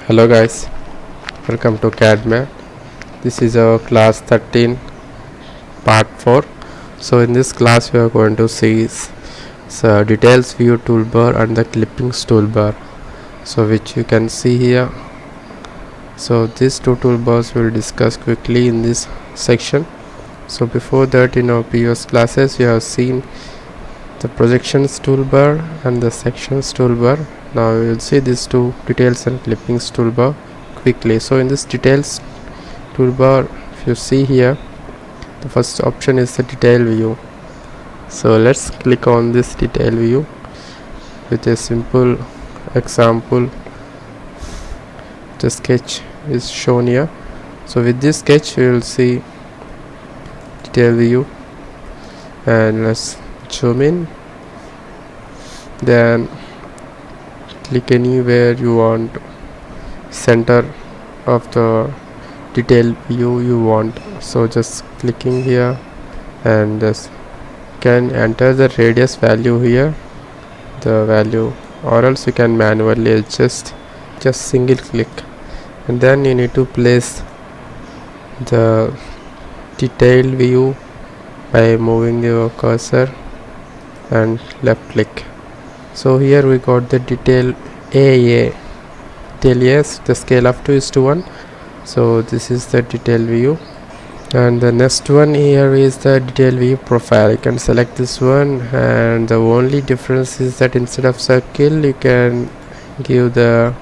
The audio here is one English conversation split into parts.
Hello guys, welcome to CAD. This is our class 13 part 4. So in this class we are going to see details view toolbar and the clippings toolbar, so which you can see here. So these two toolbars we will discuss quickly in this section. So before that, in our previous classes we have seen the projections toolbar and the sections toolbar. Now we will see these two details and clippings toolbar quickly. So in this details toolbar, if you see here, the first option is the detail view. So let's click on this detail view with a simple example. The sketch is shown here. So with this sketch we will see detail view, and let's zoom in, then click anywhere you want, center of the detail view you want. So just clicking here and just can enter the radius value here, the value, or else you can manually adjust, just single click, and then you need to place the detail view by moving your cursor and left click. So here we got the detail AA. Detail A is the scale of 2:1. So this is the detail view, and the next one here is the detail view profile. You can select this one, and the only difference is that instead of circle you can give the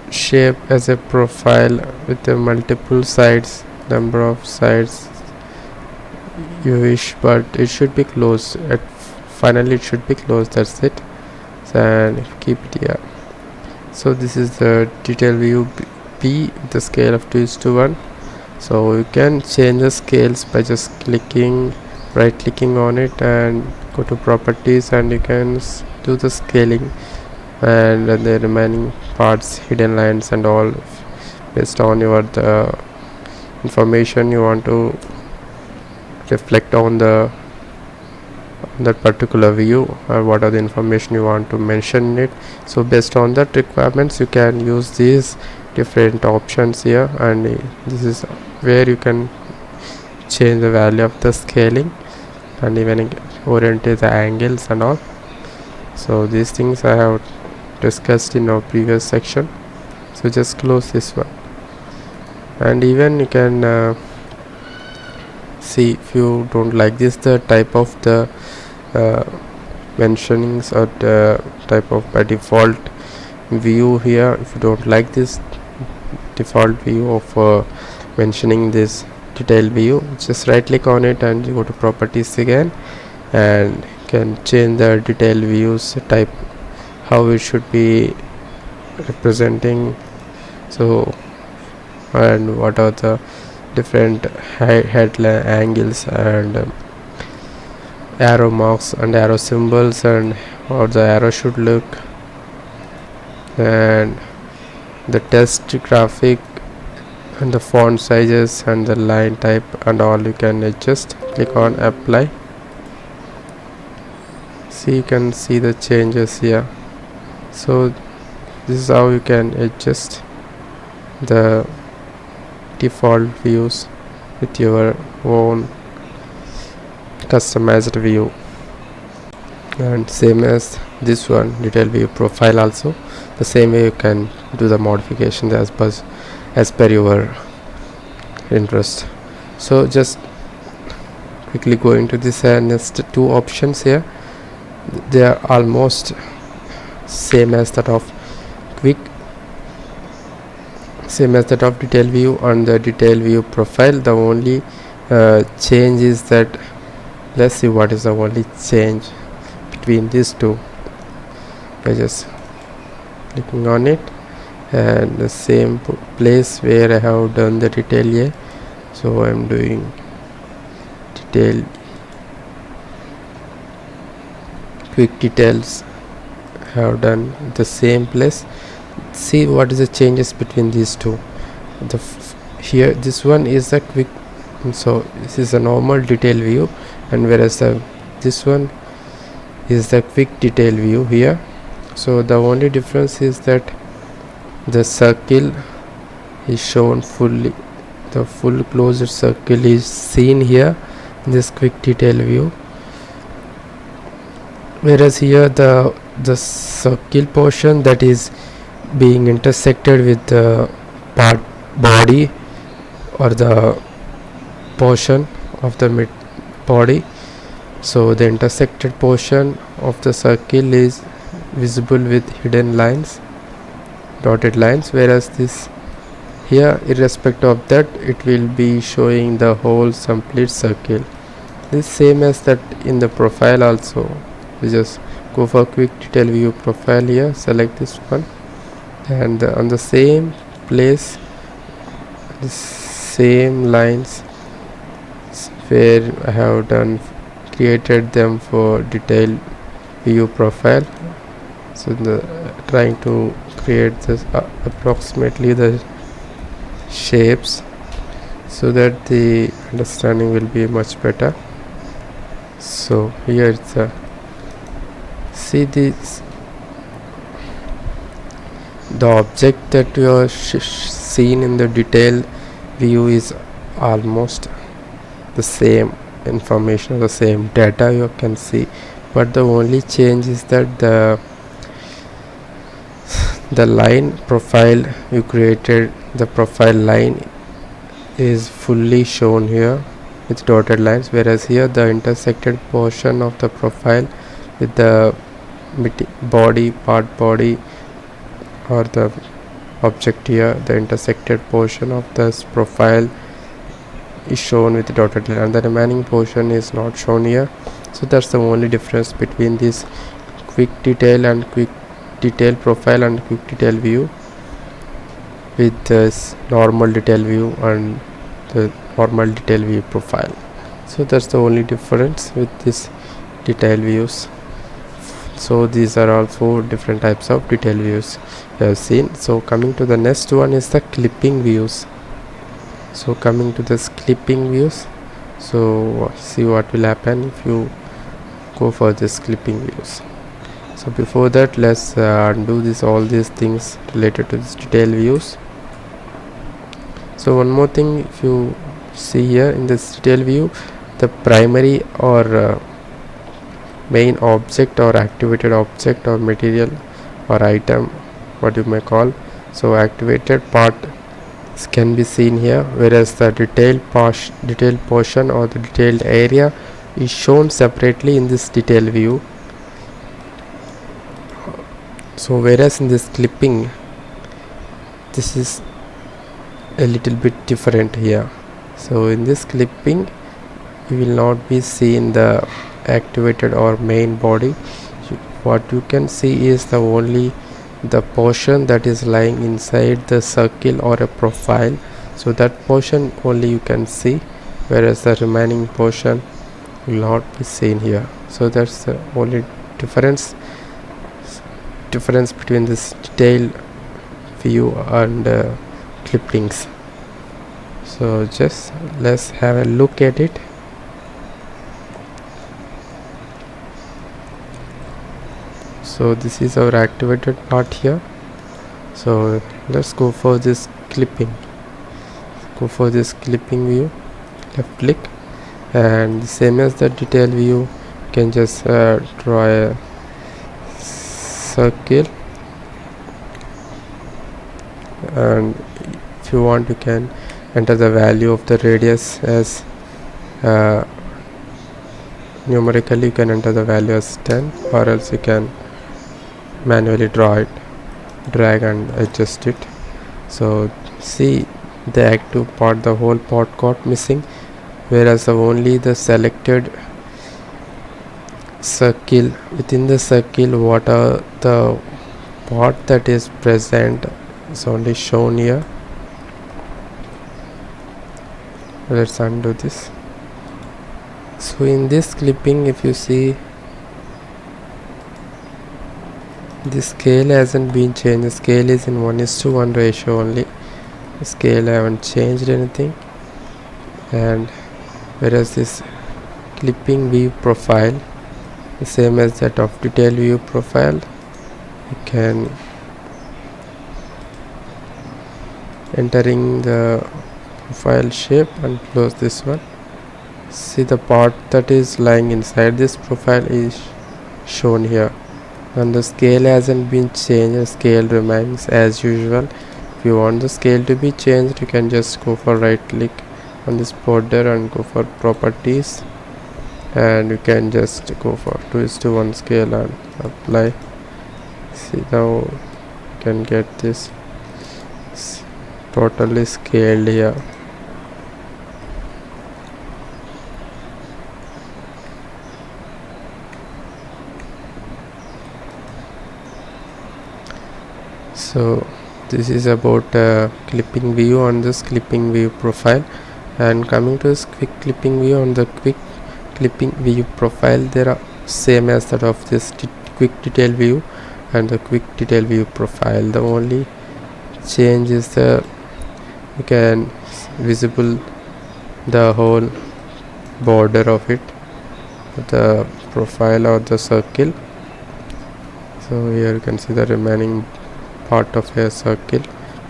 shape as a profile with the multiple sides, number of sides you wish, but it should be closed. Finally it should be closed, that's it. And keep it here. So this is the detail view B, the scale of 2:1. So you can change the scales by just right clicking on it and go to properties, and you can do the scaling, and the remaining parts, hidden lines and all, based on the information you want to reflect on that particular view, or what are the information you want to mention in it. So based on that requirements you can use these different options here, and this is where you can change the value of the scaling and even orientate the angles and all. So these things I have discussed in our previous section. So just close this one, and even you can see, if you don't like this, the type of the mentionings or the type of by default view here, if you don't like this default view of mentioning this detail view, just right click on it and you go to properties again, and can change the detail views type, how it should be representing. So, and what are the different headline angles and arrow marks and arrow symbols, and how the arrow should look, and the text graphic and the font sizes and the line type and all you can adjust. Click on apply. See, you can see the changes here. So this is how you can adjust the default views with your own customized view. And same as this one, detail view profile, also the same way you can do the modifications as per your interest. So just quickly go into this next two options here. They are almost same as that of detail view and the detail view profile. The only change is that, let's see what is the only change between these two. By just clicking on it, and the same place where I have done the detail A, so I am doing detail quick details, have done the same place. See what is the changes between these two. Here this one is the quick, so this is a normal detail view, and whereas this one is the quick detail view here. So the only difference is that the circle is shown fully, the full closed circle is seen here in this quick detail view, whereas here the circle portion that is being intersected with the part body or the portion of the mid body, so the intersected portion of the circle is visible with hidden lines, dotted lines, whereas this here, irrespective of that, it will be showing the whole complete circle. This same as that in the profile also. We just go for quick detail view profile here, select this one, and on the same place, the same lines where I have created them for detail view profile. So trying to create this approximately the shapes so that the understanding will be much better. So here it's see this, the object that you are seen in the detail view is almost the same information or the same data you can see, but the only change is that the line profile you created, the profile line is fully shown here with dotted lines, whereas here the intersected portion of the profile with the body or the object here, the intersected portion of this profile is shown with dotted line and the remaining portion is not shown here. So that's the only difference between this quick detail and quick detail profile and quick detail view with this normal detail view and the normal detail view profile. So that's the only difference with this detail views. So these are all 4 different types of detail views we have seen. So coming to the next one is the clipping views. So coming to this clipping views, so see what will happen if you go for this clipping views. So before that, let's undo all these things related to this detail views. So one more thing, if you see here in this detail view, the primary or main object or activated object or material or item, what you may call, so activated part can be seen here, whereas the detailed portion or the detailed area is shown separately in this detail view. So whereas in this clipping, this is a little bit different here. So in this clipping, you will not be seeing the activated or main body. What you can see is only the portion that is lying inside the circle or a profile. So that portion only you can see, whereas the remaining portion will not be seen here. So that's the only difference between this detail view and clippings. So just let's have a look at it. So this is our activated part here. So let's go for this clipping. Go for this clipping view, left click, and same as the detail view, you can just draw a circle, and if you want you can enter the value of the radius as numerically. You can enter the value as 10, or else you can manually draw it, drag and adjust it. So see the active part, the whole part got missing, whereas only the selected circle, within the circle what are the part that is present is only shown here. Let's undo this. So in this clipping, if you see, the scale hasn't been changed. The scale is in 1:1 ratio only. The scale I haven't changed anything, and whereas this clipping view profile, the same as that of detail view profile. You can entering the profile shape and close this one. See, the part that is lying inside this profile is shown here, and the scale hasn't been changed. The scale remains as usual. If you want the scale to be changed, you can just go for right click on this border and go for properties, and you can just go for 2:1 scale and apply. See, now you can get this totally scaled here. So this is about clipping view on this clipping view profile. And coming to this quick clipping view, on the quick clipping view profile, there are same as that of this quick detail view and the quick detail view profile. The only change is the you can visible the whole border of it, the profile or the circle. So here you can see the remaining part of a circle,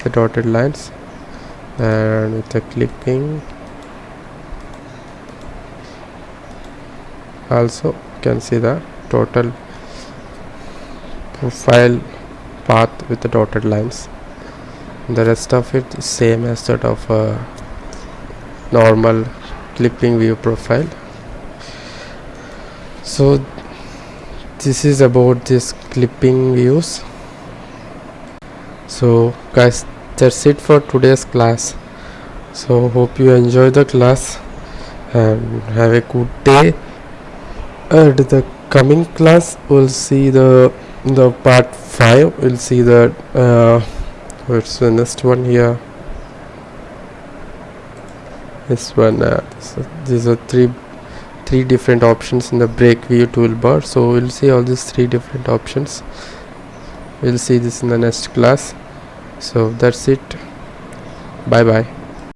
the dotted lines, and with the clipping also you can see the total profile path with the dotted lines. The rest of it is same as that of a normal clipping view profile. So this is about this clipping views. So guys, that's it for today's class. So hope you enjoy the class and have a good day. And the coming class we'll see the part 5. We'll see the what's the next one here. This one these are three different options in the break view toolbar. So we'll see all these 3 different options. We'll see this in the next class. So that's it. Bye bye.